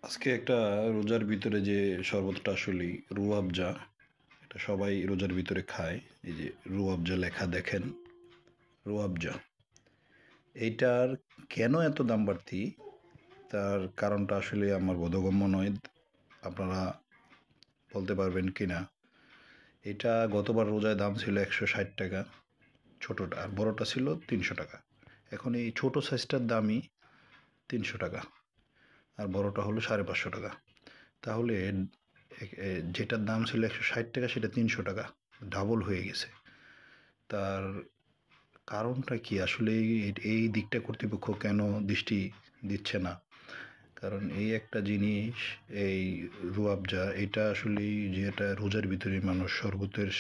আজকে একটা রোজার ভিতরে যে শরবতটা আসলে রুয়াবজা, এটা সবাই রোজার ভিতরে খায়। এই যে রুয়াবজা লেখা দেখেন, রুয়াবজা। এইটার কেন এত দাম বাড়তি, তার কারণটা আসলে আমার বোধগম্য নয়। আপনারা বলতে পারবেন কি না? এটা গতবার রোজায় দাম ছিল 160 টাকা ছোটোটা, আর বড়টা ছিল 300 টাকা। এখন এই ছোট সাইজটার দামই 300 টাকা, আর বড়টা হলো 550 টাকা। তাহলে যেটার দাম ছিল 160 টাকা সেটা 300 টাকা, ডাবল হয়ে গেছে। তার কারণটা কি আসলে? এই দিকটা কর্তৃপক্ষ কেন দৃষ্টি দিচ্ছে না? কারণ এই একটা জিনিস, এই রুয়াবজা, এটা আসলে যেটা রোজার ভিতরে মানুষ শরবতের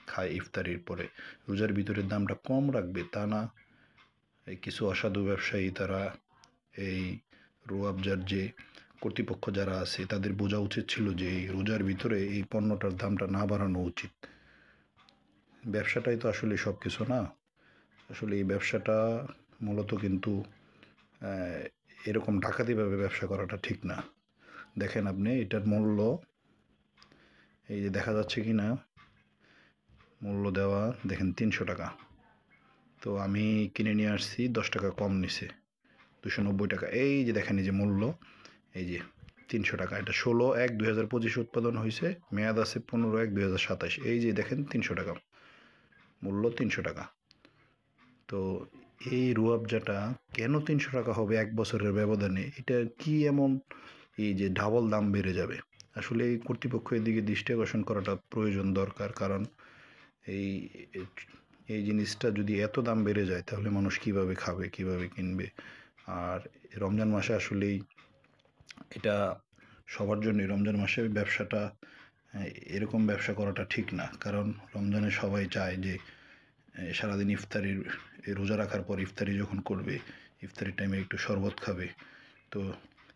খায় ইফতারির পরে, রোজার ভিতরে দামটা কম রাখবে তা না। এই কিছু অসাধু ব্যবসায়ী তারা এই রুয়াবজার যে কর্তৃপক্ষ যারা আছে তাদের বোঝা উচিত ছিল যে এই রোজার ভিতরে এই পণ্যটার দামটা না বাড়ানো উচিত। ব্যবসাটাই তো আসলে সব কিছু না। আসলে এই ব্যবসাটা মূলত কিন্তু এরকম ডাকাতিভাবে ব্যবসা করাটা ঠিক না। দেখেন আপনি এটার মূল্য, এই যে দেখা যাচ্ছে কি না, মূল্য দেওয়া দেখেন 300 টাকা। তো আমি কিনে নিয়ে আসছি, 10 টাকা কম নিছে, 290 টাকা। এই যে দেখেন এই যে মূল্য, এই যে 300 টাকা। এটা 16/1/2025 উৎপাদন হয়েছে, মেয়াদ আছে 15/1/2027। এই যে দেখেন 300 টাকা, মূল্য 300 টাকা। তো এই রুয়াবজাটা কেন 300 টাকা হবে এক বছরের ব্যবধানে? এটা কি এমন এই যে ডাবল দাম বেড়ে যাবে? আসলে এই কর্তৃপক্ষ এদিকে দৃষ্টি আকর্ষণ করাটা প্রয়োজন, দরকার। কারণ এই এই জিনিসটা যদি এত দাম বেড়ে যায় তাহলে মানুষ কিভাবে খাবে, কিভাবে কিনবে? আর রমজান মাসে আসলেই এটা সবার জন্যই, রমজান মাসে ব্যবসাটা এরকম ব্যবসা করাটা ঠিক না। কারণ রমজানে সবাই চায় যে সারাদিন ইফতারির, রোজা রাখার পর ইফতারি যখন করবে, ইফতারির টাইমে একটু শরবত খাবে। তো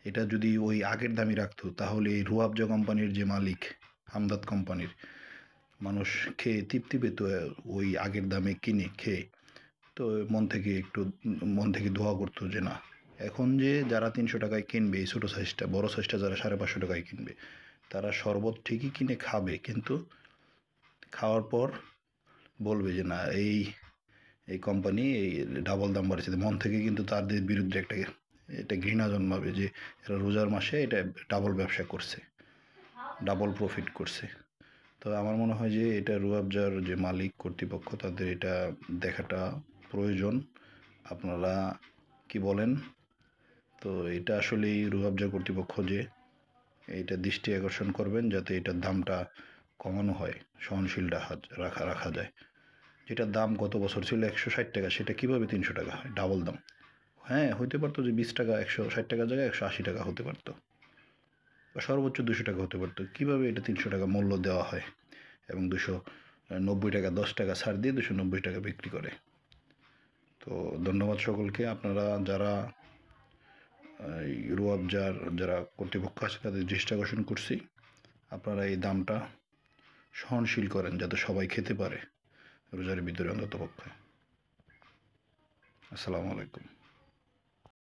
এটা যদি ওই আগের দামই রাখতো তাহলে এই রুয়াবজা কোম্পানির যে মালিক, হামদাদ কোম্পানির, মানুষ খেয়ে তৃপ্তি পেত ওই আগের দামে কিনে খেয়ে। তো মন থেকে দোয়া করতো যে না, এখন যে যারা 300 টাকায় কিনবে এই ছোটো সাইজটা, বড় সাইজটা যারা 550 টাকায় কিনবে, তারা শরবত ঠিকই কিনে খাবে, কিন্তু খাওয়ার পর বলবে যে না, এই কোম্পানি এই ডাবল দাম বাড়িয়েছে। মন থেকে কিন্তু তাদের বিরুদ্ধে এটা ঘৃণা জন্মাবে যে এরা রোজার মাসে এটা ডাবল ব্যবসা করছে, ডাবল প্রফিট করছে। তো আমার মনে হয় যে এটা রুয়াবজার যে মালিক কর্তৃপক্ষ তাদের এটা দেখাটা প্রয়োজন। আপনারা কি বলেন? তো এটা আসলেই রুয়াবজা কর্তৃপক্ষ যে এইটা দৃষ্টি আকর্ষণ করবেন যাতে এটার দামটা কমানো হয়, সহনশীল রাখা যায়। যেটার দাম গত বছর ছিল 160 টাকা, সেটা কীভাবে 300 টাকা হয়? ডাবল দাম। হ্যাঁ, হইতে পারতো যে 20 টাকা, 160 টাকার জায়গায় 180 টাকা হতে পারতো, বা সর্বোচ্চ 200 টাকা হতে পারতো। কীভাবে এটা 300 টাকা মূল্য দেওয়া হয় এবং 290 টাকা, 10 টাকা ছাড় দিয়ে 290 টাকা বিক্রি করে? তো ধন্যবাদ সকলকে। আপনারা যারা এই রুয়াবজার যারা কর্তৃপক্ষ আছে তাদের দৃষ্টি আকর্ষণ করছি, আপনারা এই দামটা সহনশীল করেন যাতে সবাই খেতে পারে রোজার ভিতরে অন্ততপক্ষে। আসসালামু আলাইকুম।